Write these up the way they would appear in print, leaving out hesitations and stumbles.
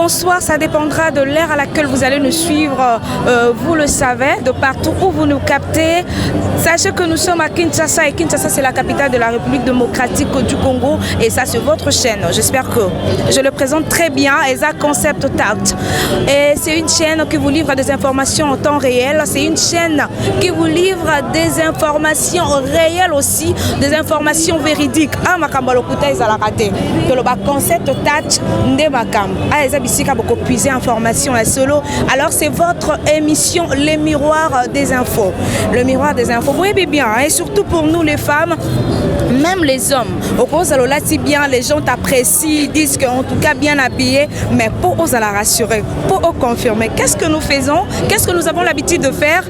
bonsoir, ça dépendra de l'heure à laquelle vous allez nous suivre. Vous le savez, de partout où vous nous captez. Sachez que nous sommes à Kinshasa et Kinshasa c'est la capitale de la République démocratique du Congo et ça c'est votre chaîne. J'espère que je le présente très bien. ESA Concept Tout. Et c'est une chaîne qui vous livre des informations en temps réel. C'est une chaîne qui vous livre des informations réelles aussi, des informations véridiques. Ah, makamba lokuta ezala raté. Que le Concept Touch nde makamba. Ah, ESA bisika beaucoup puiser information la solo. Alors c'est votre émission Les Miroirs des Infos. Le Miroir des Infos. Vous voyez bien, et surtout pour nous les femmes, même les hommes. Au cause de là, si bien les gens t'apprécient, disent qu'en tout cas bien habillés, mais pour eux à la rassurer, pour eux confirmer. Qu'est-ce que nous faisons? Qu'est-ce que nous avons l'habitude de faire?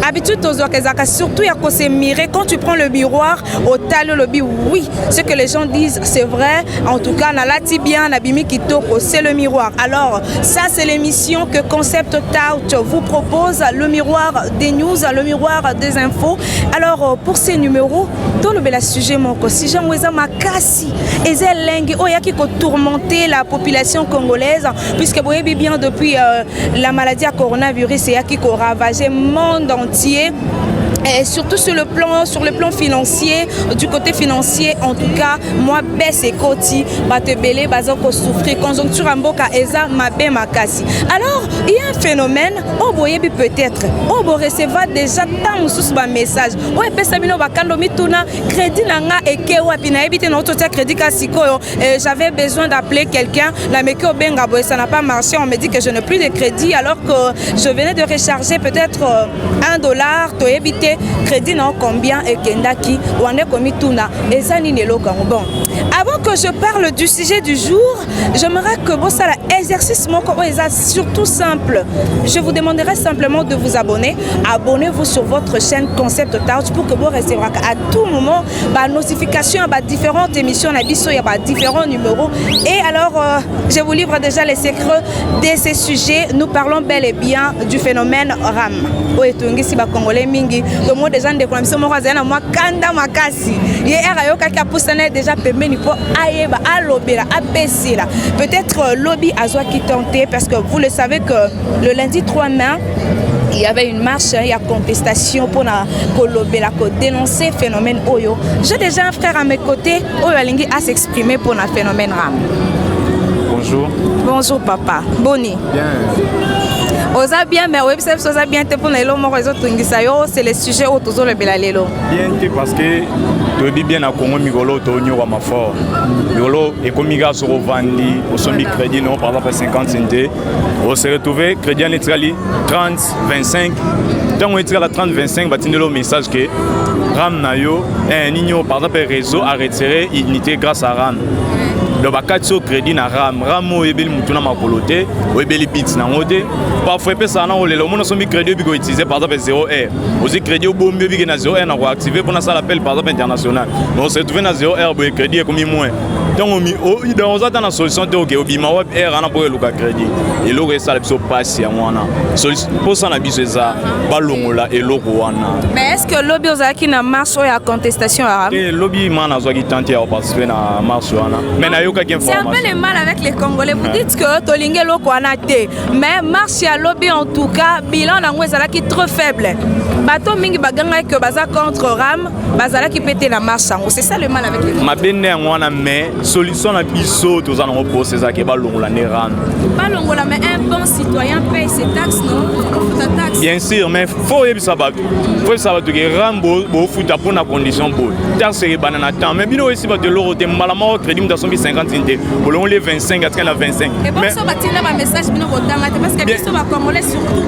Habitude aux orchestres, surtout il y a qu'on s'est miré. Quand tu prends le miroir au talon le bi, oui, ce que les gens disent, c'est vrai. En tout cas, nalati bien, nabimi kitoko, c'est le miroir. Alors, ça c'est l'émission que Concept Tout vous propose, le miroir des news, le miroir des infos. Alors, pour ces numéros, dans le bel sujet, mon si j'en makasi, et c'est lingue, oh y'a qui tourmenter la population congolaise, puisque vous voyez bien depuis la maladie à coronavirus, et y'a qui ravagé le monde entier. Et surtout sur le plan financier, du côté financier, en tout cas, moi, baisse et koti, batebele, bazoko souffrir, conjoncture en boka, eza, mabe makasi. Alors, il y a un phénomène, on voyait peut-être, on va recevoir déjà tant sous bas message. On est pesabino bakando mituna, crédit nanga et kewa pina ebite notre crédit kasiko. J'avais besoin d'appeler quelqu'un, la meko benga boy, ça n'a pas marché, on me dit que je n'ai plus de crédit alors que je venais de recharger peut-être $1, to ebite crédit non combien et kendaki wande komituna et ça ni nelo bon. Avant que je parle du sujet du jour, j'aimerais que vous ça l'exercice surtout simple. Je vous demanderai simplement de vous abonner. Abonnez-vous sur votre chaîne Concept Tout pour que vous recevrez à tout moment bah, notification à différentes émissions, il y a différents numéros. Et alors, je vous livre déjà les secrets de ces sujets. Nous parlons bel et bien du phénomène RAM. Congolais mingi le mot des gens de commission moi kanda makasi ye erayo kaka poussana déjà pembeni pour ayeba alobela apesila peut-être lobby azwa qui tenté parce que vous le savez que le lundi 3 mai il y avait une marche, il y a contestation pour dénoncer le phénomène Oyo. J'ai déjà un frère à mes côtés, Oyo Alingi à s'exprimer pour le phénomène RAM. Bonjour. Bonjour papa. Boni. Bien. Oza bien, mais oui, c'est ça bien pour les lots, c'est le sujet où tous les belalelo. Bien parce que tu bien à Congo Migolo, tu as ma fort. Migolo et comme Miga sur Vandi, au sommet crédit non par exemple 50 centimes. On s'est retrouvé crédit en Italie 30, 25. Dans on est à 30, 25, bâtiment le message que RAM Nayo, un igno par exemple réseau a retiré unité grâce à RAM. Le bakatio crédit na RAM ebeli mutuna makolote o ebeli bits na ngote parfois pesa na olelo mona sombi crédit bi ko utiliser par exemple 0R aussi crédit au bombe bi na 0R na ko activer pour na ça l'appel par exemple international mais on se trouve na 0R bo crédit comme moins donc on dans une solution de OK obima web R ana pour le crédit et lo ça le passe ya mwana solution pour ça na biso ça balongola et lo wana. Mais est-ce que lobby ozaki na marche ou ya contestation arabe? Et lobby man a qui tenter à participer na marche wana mais na c'est un peu le mal avec les Congolais. Vous dites que Tolingue Loko anate, mais marche à lobby en tout cas, bilan d'ango est trop faible. Bato mingi baganga que baza contre RAM, bazala qui pète la marche. C'est ça le mal avec les Congolais. Ma benne ngwana mais solution na biso to za no poser ça ke balongola ne RAM. Balongola mais un bon citoyen paye ses taxes non? Taxe. Bien sûr, mais faut y savoir. Faut savoir que RAM bo futa pour na condition bo. Taxe est banana temps mais bino aussi ba de l'euro te malama crédit dans son 50 pour les 25 à 25. Et bon, ça va tirer un message parce que les Congolais surtout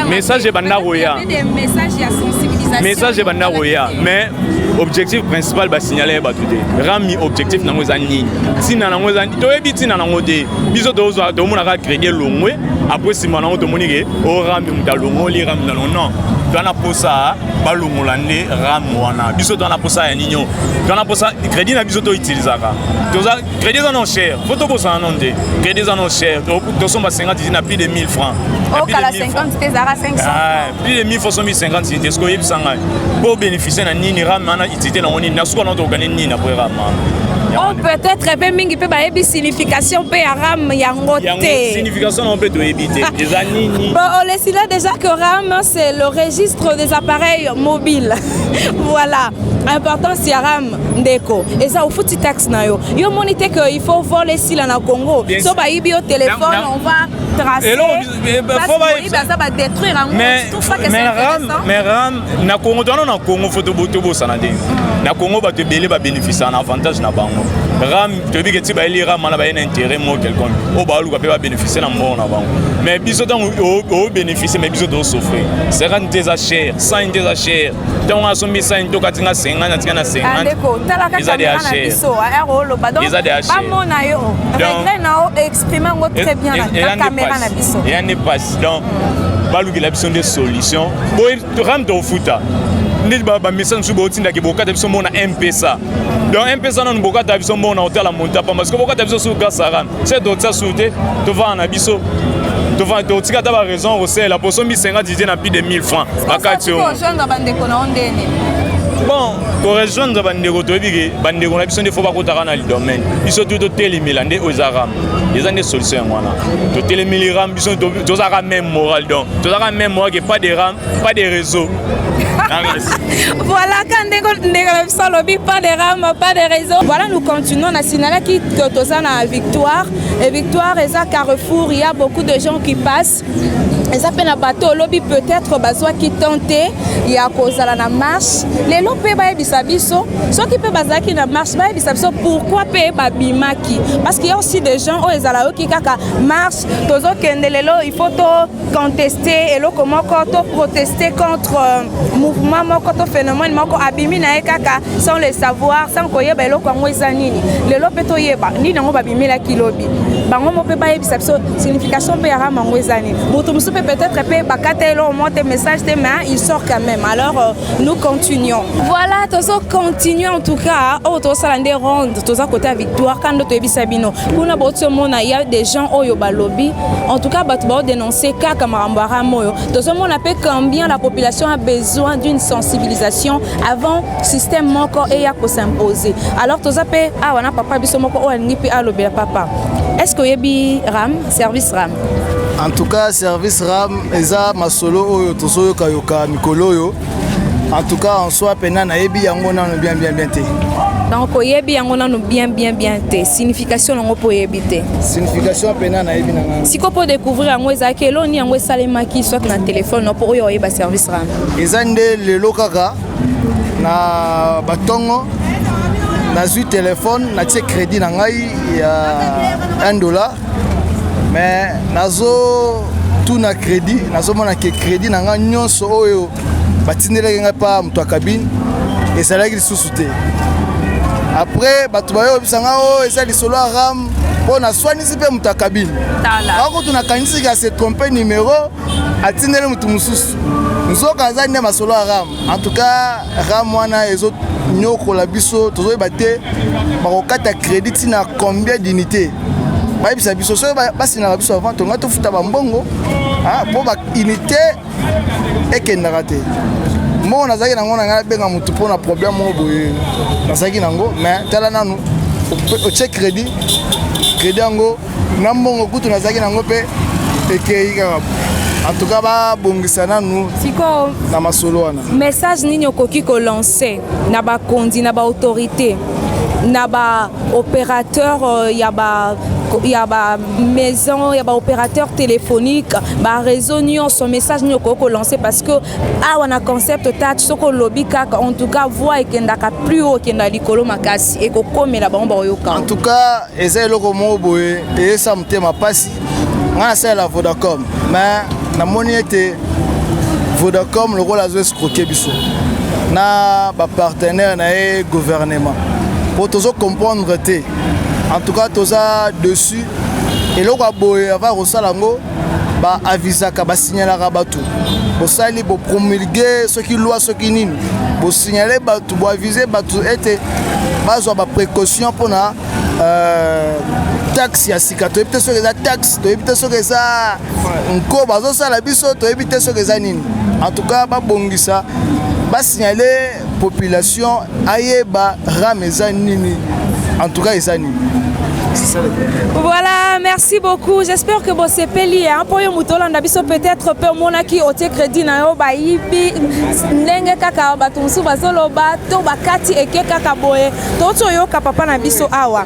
message est bandaroya. Des messages à sensibilisation. Message est bandaroya, mais objectif principal va signaler batudé. Rami objectif na ngozani. Tina na ngozani. To ebiti na ngode. Biso dozo do mona ka créer longwe après si mana to monike o rami mutalongo li rami non. Dans posa balongola ne RAM wana. Biso dans posa ya ninyo. Dans posa crédit na biso to utilisaka. Toza crédit non cher. Photo posa non de. Crédit non cher. To somba 50 na plus de 1000 francs. Oh kala 50 c'était à 500. Ah, plus de 1000 francs 50 c'est ce que yebsanga. Pour bénéficier na nini RAM na utilité na oni na suka na to gagner nini après RAM. Oh, peut-être que mingi peut ba signification pe RAM yango te. Signification on peut te éviter. Les anini. Bon, on laisse là déjà que RAM c'est le registre des appareils mobiles. Voilà. Important c'est RAM ndeko. Et ça au fouti tax na yo. Yo monite que il faut voler si là na Congo. So ba ibi au téléphone on va tracer. Et là ça va détruire en tout ça que c'est. Mais RAM na Congo na Congo photo botobo sanade. Na Congo ba te belé ba bénéficier en avantage na bango. RAM te dit que tu ba lire RAM na ba un intérêt mo quelqu'un. O ba lu ba bénéficier na mo na bango. Mais biso donc au bénéficier mais biso do souffrir. C'est rendre des achats, sans des achats. Donc on a soumis ça une tokatinga 50 na tina 50. Andeko tala ils a des achats. Ils a des achats. Ba mona yo. Regret na exprimer ngo très bien la caméra na biso. Et on est pas donc ba lu la biso des solutions. Boy RAM do futa. Ndi ba message sur botinda ke boka tabiso mona M-Pesa. Donc M-Pesa non boka tabiso mona hôtel la monta parce que boka tabiso sur Gasaram. C'est d'autres sauté devant na biso. Devant d'autres ta raison au c'est la poson 50 dizaines à plus de 1000 francs. Akatio. Bon, pour rejoindre bandeko toyebi bandeko na biso ne faut pas kotaka na le domaine. Biso tout télémila ndé aux aram. Les années solution wana. To télémila biso to za même moral donc. To za même moral que pas de RAM, pas de réseau. Voilà, quand pas de RAM, pas de réseau. Voilà, nous continuons. On a signalé que Tozana Victoire. Et Victoire, et ça, Carrefour, il y a beaucoup de gens qui passent. Et ça fait un bateau, lobby peut-être besoin qui tentait, il y a cause à la marche. Les lots paient bisabiso, ceux qui peuvent baser qui na marche, bisabiso. Pourquoi payer babimaki? Parce qu'il y a aussi des gens où ils allaient qui kaka marche, tozo kende les lots, il faut contester et là comment protester contre mouvement, contre phénomène, moko abimi na kaka sans le savoir, sans koye ba lo kwa ngweza nini. Les lots peto yeba, ni nango babimi la kilobi. Bango mo pe ba bisabiso signification pe ya ngweza nini. Peut-être on monte message il sort quand même. Alors nous continuons. Voilà, tous continuons en tout cas. Tous à la ronde, tous à côté à Victoire quand tu es Sabino. Il y a des gens au yoba lobby. En tout cas, bah dénoncer cas comme Rambara Moyo. Tous on appelle combien la population a besoin d'une sensibilisation avant système moko et à s'imposer. Alors tous appelle ah on a papa biso moko o nipi à lobby papa. Est-ce que y a RAM service RAM? En tout cas, service RAM, eza masolo oyo tosoyo kayoka mikolo yo. En tout cas, en soi pena na yebi yango na bien te. Donc yebi yango na bien te. Signification ngo po yebi te. Signification pena na yebi nanga. Si ko po découvrir yango ezaki elo ni yango salema ki soit na téléphone po oyo yeba service RAM. Eza nde lelo kaka na batongo na zu téléphone na tie crédit na ngai ya $1. Mais nazo tout na crédit, nazo mona ke crédit na nga nyonso oyo batindele nga pa mtu akabine et ça là qu'il sous-souté. Après batu bayo bisanga o eza lisolo RAM po na soignisi pe mtu akabine. Ako tuna kanisi ka se tromper numéro atindele mtu mususu. Nzoka za nde masolo RAM. En tout cas RAM wana ezo nyoko la biso tozo baté bakokata crédit na combien d'unités. Babisa biso so basi na biso avant to ngato futa bambongo po ba unité ekendaka te mo nazaki nango na ngala benga mutu pona problème mo boye nazaki nango mais tala nanu o check crédit yango na mbongo kutu nazaki nango pe ekei kaka. En tout cas ba bongisa nanu siko na masolo wana message nini okoki ko lancer na ba kondi na ba autorité na ba opérateur y a ba maison, il y a ba opérateur téléphonique, ba réseau nion son message nion ko lancer parce que on a concept touch soko lobby kaka en tout cas voix et kendaka plus haut kenda likolo makasi et ko komela ba mba yoka. En tout cas eza eloko mo boye et ça mtema pasi ngana c'est la Vodacom mais na moni était Vodacom le rôle a joué escroquer biso na ba partenaire na gouvernement pour tous comprendre te. En tout cas toza dessus et le quoi boy avant rosalango ba avisaka ba signaler batu bo sali bo promulguer ce qui loi ce qui nini bo signaler batu bo aviser batu était bazo ba précaution pour na taxe ya sika to éviter ce que ça taxe to éviter ce que ça nko bazo sala biso to éviter ce que ça nini. En tout cas ba bongisa ba signaler population ayeba rameza nini en tout cas ezani. Voilà, merci beaucoup. J'espère que vous êtes payé. Pour vous, peut-être peu mon qui au crédit na yo ba yibi ndenge kaka batunsu bazolo ba to bakati eke kaka boye to yo papa na biso awa.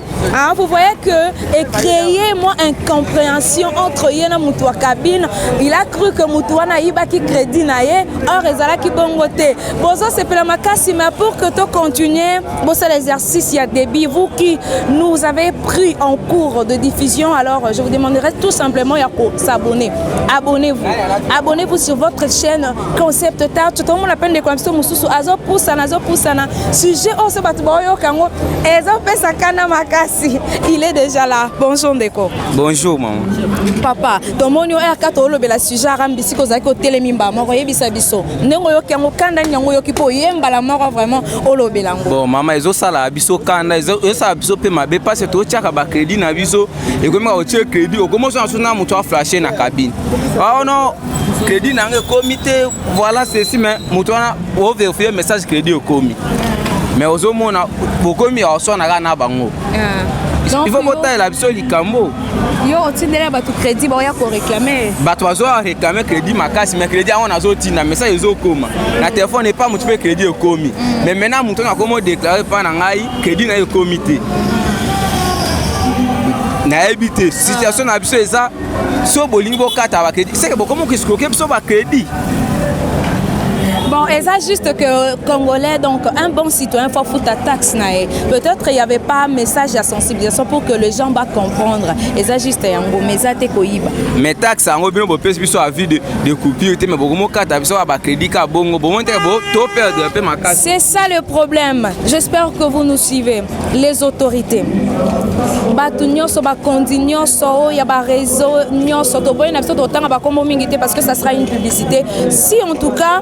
Vous voyez que et créer moi incompréhension entre yena mutu wa cabine. Il a cru que mutu wana yiba ki crédit na ye or ezala ki bongote. Bozo c'est pela makasi mais pour que to continuer bossa l'exercice ya débit vous qui nous avez pris en cours de diffusion, alors je vous demanderai tout simplement de s'abonner. Abonnez-vous. Abonnez-vous sur votre chaîne Concept Touch. Tout le monde appelle des concepts mususu azo poussana sujet on se battre boyo kango ezo pesa kana makasi. Il est déjà là. Bonjour Ndeko. Bonjour maman. Papa, ton monio e akato lobela sujet rambisi ko zaki otelemimba moko yebisa biso. Ndengo yo kango kanda nyango yo kipo yemba la moko vraiment olobela ngo. Bon maman ezo sala biso kanda ezo sala biso pe mabe parce que to tiaka ba crédit na biso et comme on tient crédit au commence à sonner mutu a flasher na cabine. Ah non crédit na nge comité voilà ceci mais mutu na o vérifier message crédit au commis. Mais ozo mona bokomi a so na na bango. Il faut botter la biso likambo. Yo otindela batu crédit ba ya ko réclamer. Batu azo réclamer crédit makasi mais crédit on azo tina message ezo koma. Na téléphone n'est pas mutu pe crédit au commis. Mais maintenant mutu na comment déclarer pas na ngai crédit na comité. Na habité situation na biso eza so bolingo kata ba crédit c'est que comment que escroquer biso ba crédit. Bon, et ça juste que Congolais, donc un bon citoyen, faut foutre ta taxe. Peut-être il n'y avait pas un message de sensibilisation pour que les gens va comprendre. Et ça juste un bon message de Koïba. Mais taxe, on va bien biso avis de coupure, mais beaucoup kata biso ba crédit ka bongo, bon te bo to perdre un peu ma casse. C'est ça le problème. J'espère que vous nous suivez, les autorités. Batunyo so ba continuer so ya ba réseau nyoso to boy na biso to tanga ba kombo mingité parce que ça sera une publicité. Si en tout cas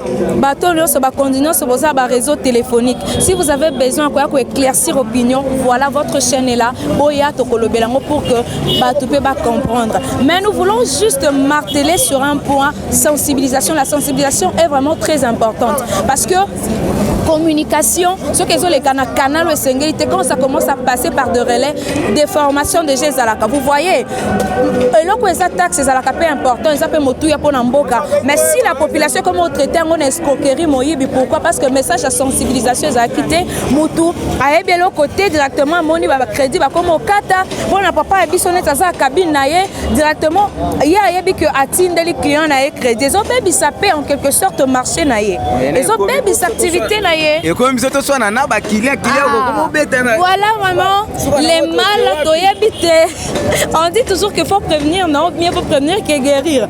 réseau téléphonique. Si vous avez besoin de éclaircir opinion, voilà votre chaîne est là. Boya Tokolobelango pour que Batoupe va comprendre. Mais nous voulons juste marteler sur un point, sensibilisation. La sensibilisation est vraiment très importante parce que communication, ce que les canaux quand ça commence à passer par des relais, des formations de gens à vous voyez, et taxe est important, mais si la population comme on traite on escroquerie moyibi, pourquoi? Parce que le message de sensibilisation est quitté Moutou a bien l'autre côté directement moni ba crédit ba comme au kata on n'a pas bisonné ça cabine naie directement il y a que atteindre les clients naie crédit ils ont baby sapé en quelque sorte marché naie ils ont baby activité naie. Et comme ça, tu as un client voilà vraiment les mal on dit toujours qu'il faut prévenir, non? Mieux faut prévenir que guérir.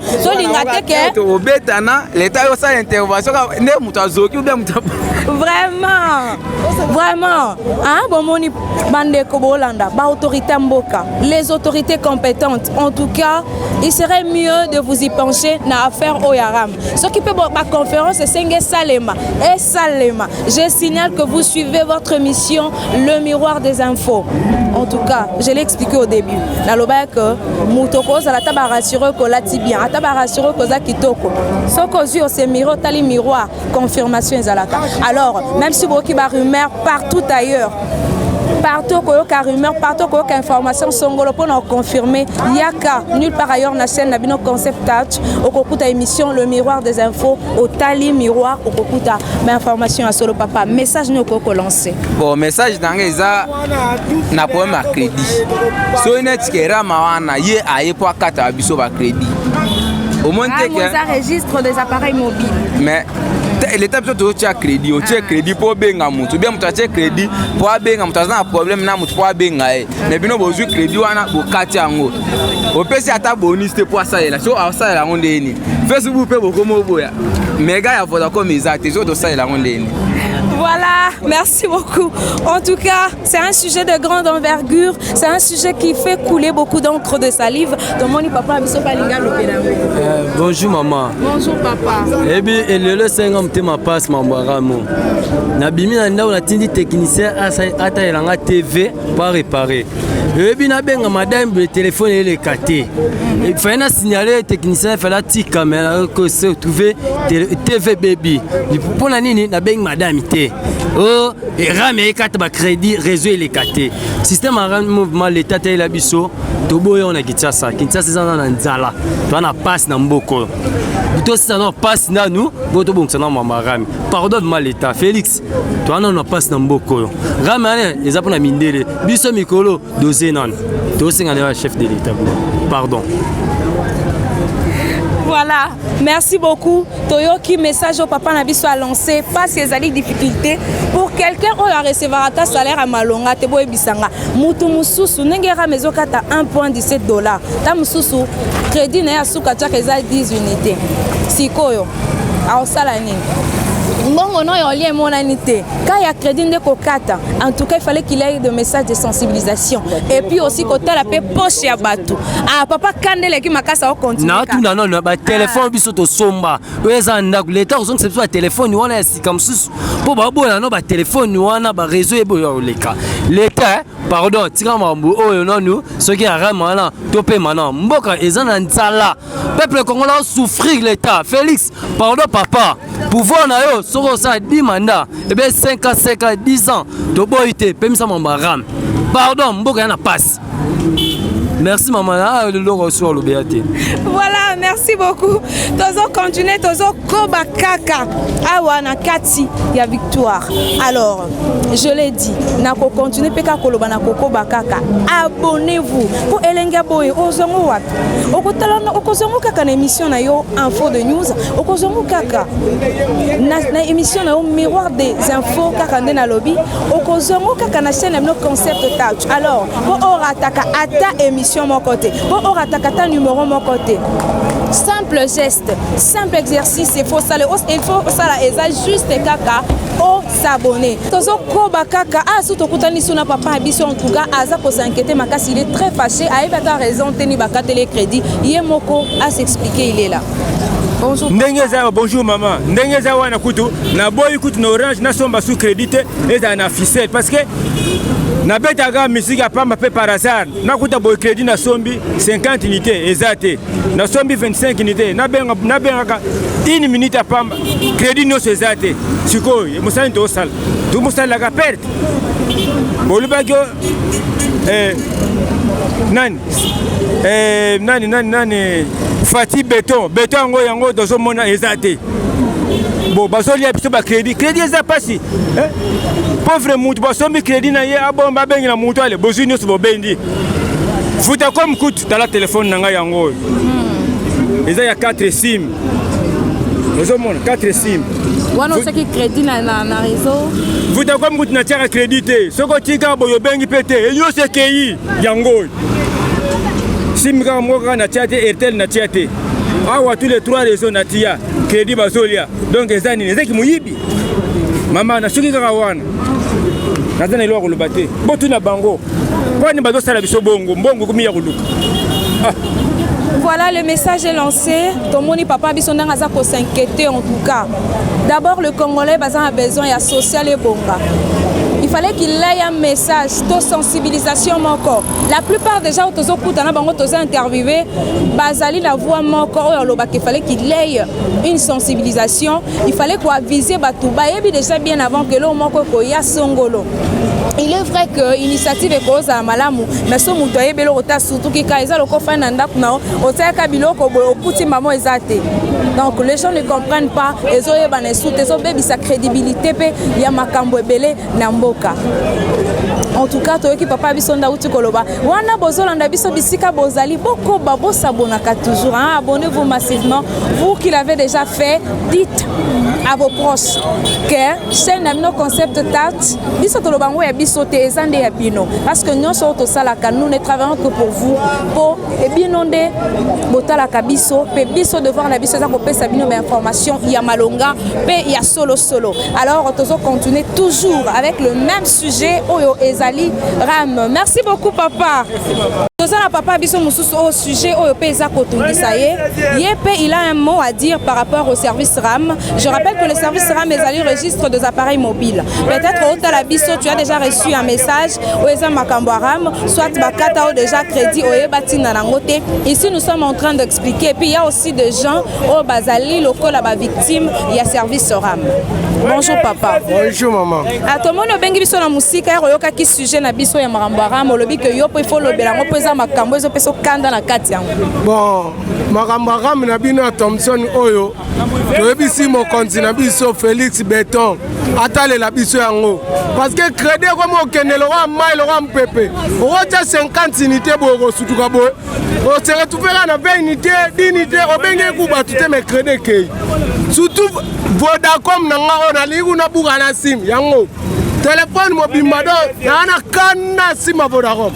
Vraiment. Hein? Bon, moni bande Kobolanda, ba autorité mboka, les autorités compétentes. En tout cas, il serait mieux de vous y pencher dans l'affaire Oyaram. Ce qui peut ma conférence c'est Senge Salema et Salema. Je signale que vous suivez votre mission, le miroir des infos. En tout cas, je l'ai expliqué au début. La loba que Moutoko, ça t'a rassuré que la tibia, ça t'a rassuré que ça kitoko. Ce que c'est miroir, tali miroir, confirmation ezalaka. Alors, même si vous avez des rumeurs partout ailleurs, partout qu'il y a rumeur, partout qu'il y a information, Songolo pour nous confirmer, Yaka, nulle part ailleurs, na chaîne Nabino Concept Touch, au Kokuta émission, le miroir des infos, au Tali miroir, au Kokuta, mais information à solo papa, message nous Koko lancé. Bon, message dans les a n'a pas ma crédit. So net qui ramawana ye aye pour 4 abiso ba crédit. Au moins que registre des appareils mobiles. Mais l'état plutôt tu as crédit, tu as crédit pour benga mutu, bien mutu tu crédit pour benga mutu na problème na mutu pour benga mais bino bozu crédit wana bo kati yango. Au pesi ata bonus te pour ça là, so ça là on deni. Facebook pe boko mo boya. Mega ya Vodacom exact, so do ça là on deni. Voilà, merci beaucoup. En tout cas, c'est un sujet de grande envergure. C'est un sujet qui fait couler beaucoup d'encre de salive. Bonjour maman. Bonjour papa. Eh bien, le 50 ma passe mambaramo. Nabimi na ndao na tindi technicien ata elanga TV pour réparer. Et puis na benga madame le téléphone et le caté. Il fallait signaler technicien, il fallait tic caméra que se trouver TV baby. Pour la nini na benga madame té. Oh et ramé carte ba crédit réseau et le caté. Système en mouvement l'état et la biso. Tobo on a Kinshasa. Kinshasa c'est en nzala. On a passe na mboko. Toi ça non passe na nous, boto bon ça non mamarami. Pardonne mal l'état Félix. Toi non passe na mboko. Ramane les apona mindele. Biso mikolo dosé non. Dosé ngana chef de l'état. Pardon. Voilà, merci beaucoup. Toyoki message au papa Nabiso a lancé pas ces difficultés pour quelqu'un où la recevra ta salaire à Malonga te boy bisanga. Mutu mususu nengera mezo kata 1.17 $. Ta mususu crédit na asuka chaka eza 10 unités. Sikoyo. A osala nini? Mbongo non yo lien monanité. Quand il y a crédit de kokata, en tout cas il fallait qu'il ait des messages de sensibilisation. Et puis aussi côté la paix poche ya batou. Ah papa kandele ki makasa au continue. Na tout non ba téléphone biso to somba. Weza ndaku l'état ozong c'est soit téléphone wana si comme sous. Po ba bona no ba téléphone wana ba réseau e boyo leka. L'état pardon tika mambo oyo non nous ce qui a ramana topé maintenant. Mboka ezana nzala. Peuple congolais souffrir l'état. Félix, pardon papa. Pouvoir na yo soko ça 10 mandats et bien 5 ans 10 ans to boité pemisa mambaram. Pardon mboka na passe. Merci maman, le logo sur le BAT. Voilà, merci beaucoup. Tozo continuer, tozo koba kaka. Awana kati ya victoire. Alors, je l'ai dit, nako continuer peka koloba nako koba kaka. Abonnez-vous pour Elenga Boy ozongo wat. Okotala okozongo kaka na émission na yo info de news, okozongo kaka. Na émission na yo miroir des infos kaka ndena lobby, okozongo kaka na chaîne no concept touch. Alors, pour orataka ata émission mon côté, pour orataka numéro mon côté. Simple geste, simple exercice, il faut ça juste kaka au s'abonner. Tozo koba kaka asuto kutani suna papa abiso en tout cas aza ko s'inquiéter makasi il est très fâché a pas raison teni bakate les crédits yemoko à s'expliquer il est là. Bonjour. Ndengeza bonjour maman. Ndengeza wana kutu na boy kutu na orange na somba sous crédité et na ficelle parce que na betaga musique a pamba pe par hasard na kuta boy crédit na sombi 50 unités exacté na sombi 25 unités na benga 1 minute a pamba crédit no exacté sikoy musani to sal tu musali la perte bolubagyo nani Fati béton ngo yango dozo mona exacté bon bazoli ya biso ba crédit eza pasi pauvre mutu basombi crédit na ye abomba bengi na mutu ale bozui nyonso bobendi futa comme coûte dans la téléphone nanga yango eza ya 4 sim ozomona 4 sim wana osaki crédit na réseau futa comme coûte na tiaka crédit te soko tika boyo bengi pete nyonso ekei yango sim kaka moko na tia te Airtel na tia te awa tous les 3 réseaux na tia crédit bazolia donc eza nini ezaki moyibi mama na soki kaka wana naza na eloko koloba te botuna bango mponi bazosala biso bongo mbongo komi ya koluka. Voilà, le message est lancé. Tomoni papa bisondanga za ko s'inquiéter en tout cas. D'abord le Congolais a besoin de social et bonga. Il fallait qu'il ait un message de sensibilisation encore. La plupart des gens qui ont interviewé, Bazali la voix encore, il fallait qu'il ait une sensibilisation. Il fallait qu'on avise Batouba. Et déjà bien avant que l'on y Songolo. Il est vrai que l'initiative est cause à Malamu, mais ce moto est bello surtout qui kaisa le coffre n'anda non, au kabilo au petit maman ezate. Donc les gens ne comprennent pas, ils ont ban sous ils ont baby sa crédibilité pe ya makambo ebele na mboka. En tout cas, toi qui papa bisonda uti koloba, wana bozolanda biso bisika bozali boko babo s'abonnaka toujours, hein? Abonnez-vous massivement. Vous qui l'avez déjà fait, dites à vos proches que chaîne Namino Concept Touch biso tolobango ya biso te ezande ya bino parce que nous sommes salaka nous ne travaillons que pour vous pour et binonde botala kabiso pe biso devoir na biso za ko pesa bino information ya malonga pe ya solo alors on continuer toujours avec le même sujet oyo ezali ram. Merci beaucoup papa. Tozana papa biso mususu au sujet au pesa kotungisa yepe il a un mot à dire par rapport au service RAM. Je rappelle que le service RAM est allé registre des appareils mobiles. Peut-être au Talabiso tu as déjà reçu un message au Eza Makambo RAM soit bakata ou déjà crédit au Yebati Nanangote. Ici nous sommes en train d'expliquer. Puis il y a aussi des gens au Bazali locaux là-bas victimes, il y a service RAM. Bonjour papa. Bonjour maman. À tout le monde bengi biso na musika ya royoka ki sujet na biso ya Makambo RAM olobi que yo po il faut lobela ngo pesa makambo ezo peso kanda na kati yango. Bon, Makambo RAM na bino Thompson oyo. Toyebisi mokonzi na biso Félix Béton atalela biso yango parce que crédit comme okende lo wa mai lo wa mpepe ocha 50 unités bo sutuka bo o se retrouver na 20 unités 10 unités obenge ku batu te me crédit ke surtout Vodacom na nga ona ligu na buga na sim yango téléphone mobile mado na kana sim Vodacom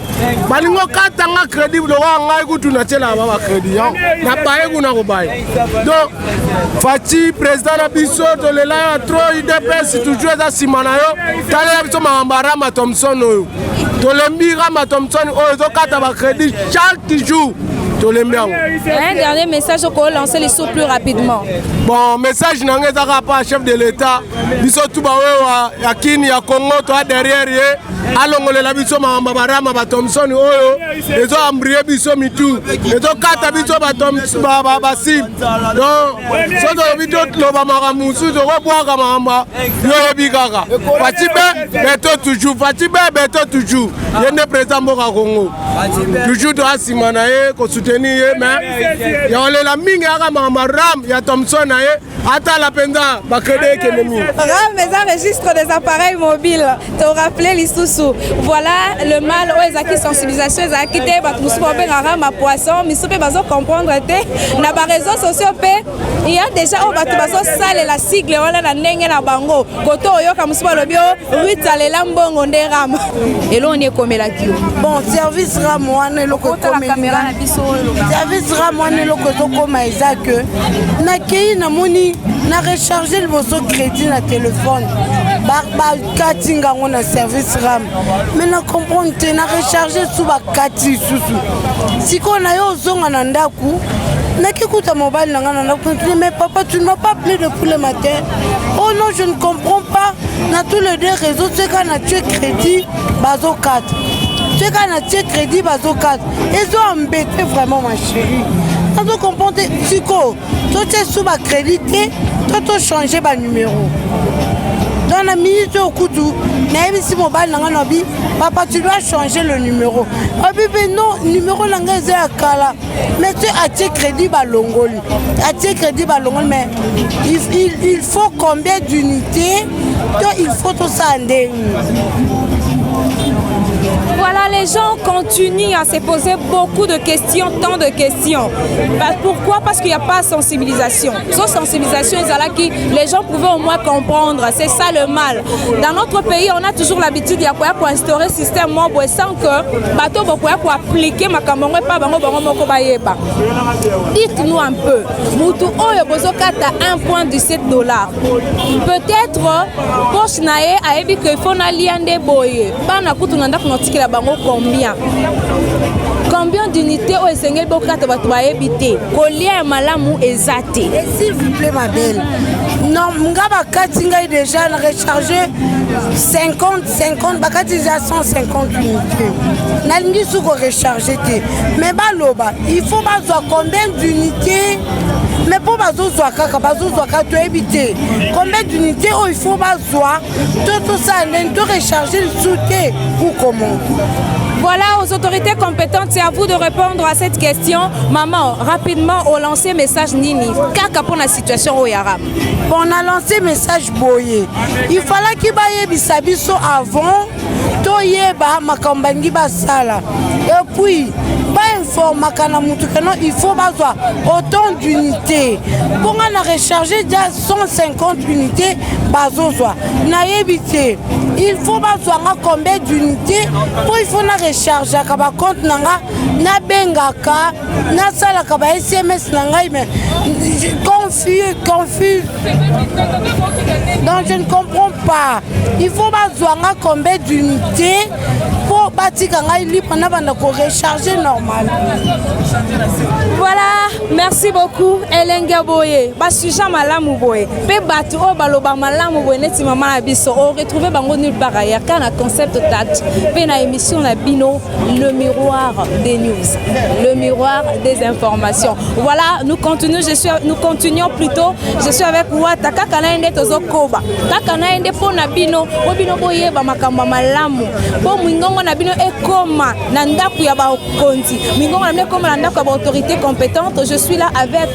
balingo katanga crédit lo wa ngai kutuna tela ba crédit na baye kuna ko baye donc Fati président na biso to le la trop IDPS toujours za simana yo tala biso Makambo RAM Thompson oyo to le mbira Thompson oyo to kata ba crédit chaque jour. Un dernier message pour lancer les sous plus rapidement. Bon, message n'engage pas chef de l'État. Biso tout bawewa ya Kini ya Congo to derrière ye. Alongole la biso Makambo RAM Thompson oyo. Ezo ambrier biso mitu. Ezo kata biso ba sim. Donc, so do biso loba maramusu to boaka Makambo yo bigaka. Fatibe beto toujours, Fatibe beto toujours. Yende président Mboka Congo. Toujours to asimana ye ko mais ya olela mingi aka Makambo RAM ya Thompson na ye ata la penda ba crédit économie. RAM mais un registre des appareils mobiles. Te rappeler l'issoussou. Voilà le mal aux acquis sensibilisation les acquis te ba musupe ba RAM à poisson musupe bazo comprendre te na ba réseaux sociaux pe il y a déjà au bato bazo sale la sigle wala na ndenge na bango koto oyoka musupe lobio rutalela mbongo nde RAM elo on est comme la kilo. Bon service RAM wana loko comme la biso service RAM wana loko to comme eza que na kei na moni na recharger le boso crédit na téléphone ba katinga ngona service RAM mais na comprendre te na recharger sous ba kati susu siko na yo zonga na ndaku na kikuta mobile nanga na ndaku mais papa tu ne m'as pas appelé depuis le matin. Oh non je ne comprends pas na tous les deux réseaux c'est quand na tu crédit bazo 4 c'est quand na tu crédit bazo 4 ils ont embêté vraiment ma chérie. Tu comprends Chico, toi tu es sous ma crédit, toi tu changer ma numéro. Dans la minute au couteau, si mobile n'a papa tu dois changer le numéro. Ah bébé non, numéro n'a est à Kala. Mais tu as tes crédits balongoli. À tes crédits balongoli, mais il faut combien d'unités? Il faut tout ça en Voilà, les gens continuent à se poser beaucoup de questions, tant de questions. Pourquoi? Parce qu'il n'y a pas de sensibilisation. Sans sensibilisation, les gens pouvaient au moins comprendre. C'est ça le mal. Dans notre pays, on a toujours l'habitude pour instaurer un système mobile sans que bateau pour appliquer ma caméra pas dites-nous un peu. Moutou oyo bozokata $1.17. Peut-être poche nae a ebi que faut na liande boye. Bana kutu nanda kunotikela bango combien? Combien d'unités au Seigneur Bokata va éviter? Combien malamu ezate? Et s'il vous plaît ma belle, non, Mungaba Katinga est déjà rechargé 50, Bakati déjà 150 unités. Nalingi sous recharger mais baloba, il faut bazoa combien d'unités? Mais pour bazoa kaka, bazoa kaka tu éviter. Combien d'unités il faut bazoa? Tout ça, de recharger le soutien ou comment? Voilà, aux autorités compétentes, c'est à vous de répondre à cette question. Maman, rapidement, on lance un message Nini. Kaka pour la situation au Yaram. On a lancé un message Boye. Il fallait qu'il y ait bisabiso avant, toyeba makambangi basala. Et puis, il faut avoir autant d'unités. Pour on a rechargé déjà 150 unités, il faut avoir combien d'unités pour il faut recharger à compte na bengaka na sala ka ba SMS nangai mais confus. Donc je ne comprends pas. Il faut avoir combien d'unités pour po batika ngai libre na banda ko recharger normal. Voilà, merci beaucoup Elenga Boye. Ba sujet malamu boye. Pe batu o baloba malamu boye neti mama na biso. O retrouver bango nulle part ailleurs quand concept tact. Pe na émission na bino le miroir des news, le miroir des informations. Voilà, nous continuons plutôt. Je suis avec Wata kaka na ende tozo koba. Kaka na ende po na bino, o bino boye ba makamba malamu. Po mwingongo na bino ekoma na ndaku ya ba konti. Mwingongo na bino ekoma na ndaku ya ba autorité compétente. Je suis là avec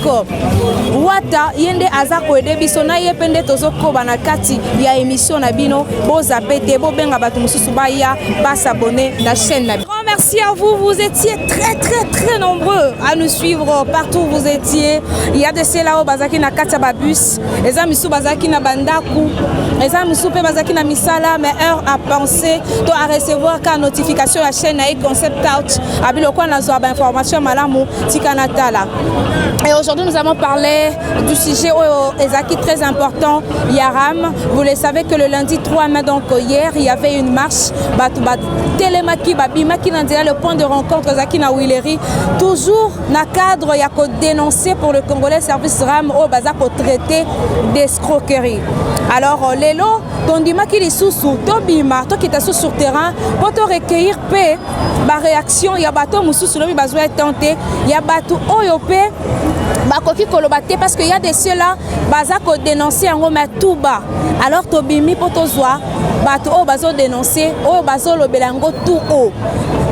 Wata yende azako ede biso na yepende tozo koba na kati ya émission na bino. Bo zapete bo benga batu mususu ba ya ba s'abonner la chaîne na bino. Merci à vous, vous étiez très nombreux à nous suivre partout où vous étiez. Il y a de ceux-là au bazaki na kati ba bus, les amis sous bazaki na bandaku, les amis sous pe bazaki na misala, mais heure à penser, to à recevoir quand notification la chaîne na concept out, abilo kwa na zo ba information malamu tikanatala. Et aujourd'hui nous allons parler du sujet ezaki très important, Yaram. Vous le savez que le lundi 3 mai donc hier, il y avait une marche Télémaki Babimaki le point de rencontre Zakina Willery, toujours na cadre il y a qu'à dénoncer pour le Congolais service RAM au bazar pour traiter d'escroquerie. Alors Lelo, ton dima qui est sous Tobima, toi qui est sur terrain, pour te recueillir paix, ma réaction, il y a bateau moussou sur le besoin tenté, il y a bateau oyopé, bakoki kolobate parce qu'il y a des ceux-là, bazar pour dénoncer en remet tout bas. Alors Tobimi pour te voir, bateau au bazo dénoncer, au bazo le belango tout haut.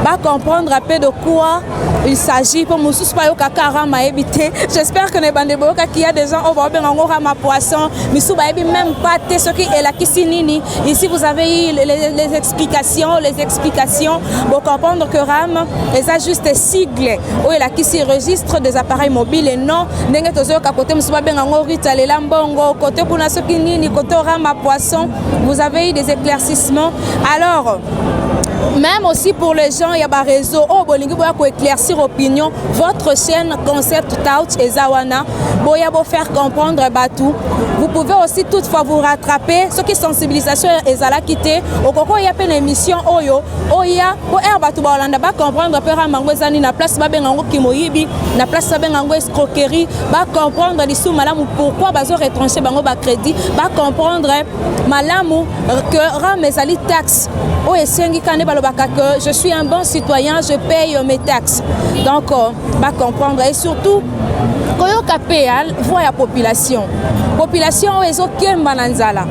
Va comprendre un peu de quoi il s'agit pour Moussous Payo Kakara m'a évité. J'espère que les bandeboka qu'il y a des gens au bord de ma poisson, Missou Baebi même pas ce qui est la Kissinini. Ici vous avez eu les explications pour comprendre que RAM les a juste sigle où il a qui s'y registre des appareils mobiles et non n'engue tozo kakote Moussou Babenga Rita les lambongo côté pour na sokinini côté RAM à poisson. Vous avez eu des éclaircissements. Alors même aussi pour les gens, il y a un réseau. Oh, bolingi boya ko éclaircir opinion. Votre chaîne Concept Touch et Zawana, boya bo faire comprendre batou. Vous pouvez aussi toutefois vous rattraper. Ce qui est sensibilisation et zala quitter. Au coco il y a une émission oyo. Oya pour air batou ba Hollande ba comprendre pera mangwezani na place ba bengango kimoyibi, na place ba bengango escroquerie, ba comprendre l'issue malamu pourquoi bazo retrancher bango ba crédit, ba comprendre malamu que ramezali taxe. Oh et sengi kane que je suis un bon citoyen, je paye mes taxes. Donc, va comprendre. Et surtout, quand on a voit la population. Population est OK Mananzala.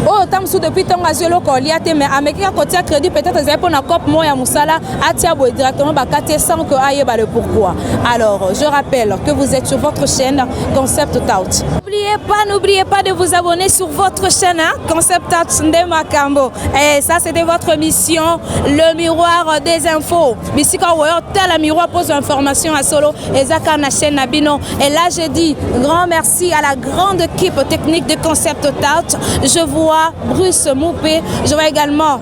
Oh, tam sous depuis ton azelo koliate mais avec un côté crédit peut-être c'est pour na cop moya musala atia bo directement ba katé sans que aille ba le pourquoi. Alors, je rappelle que vous êtes sur votre chaîne Concept Out. N'oubliez pas de vous abonner sur votre chaîne Concept Out Ndema Kambo. Et ça c'était votre mission, le miroir des infos. Bisika Woyo la miroir pose information à solo et zaka na chaîne Nabino. Et là je dis grand merci à la grande équipe technique de Concept Out. Je vois Bruce Moupé, je vois également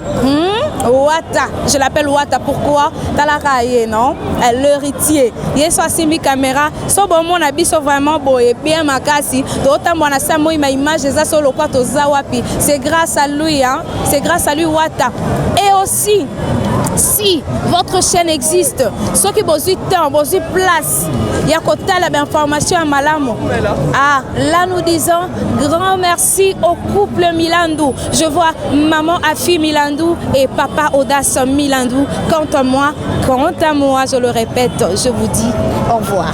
Wata, je l'appelle Wata, pourquoi? Talakaye, non? L'héritier. Il soit simi caméra, so bon mon habit so vraiment beau et bien makasi. D'autant mon asamo ma image des asolo quoi to zawapi. C'est grâce à lui, hein? C'est grâce à lui Wata. Et aussi si votre chaîne existe, ceux qui ont besoin de temps, besoin de place, il y a côté l'information à Malamo. Ah, là nous disons grand merci au couple Milandou. Je vois maman Afi Milandou et papa Audace Milandou. Quant à moi, je le répète, je vous dis au revoir.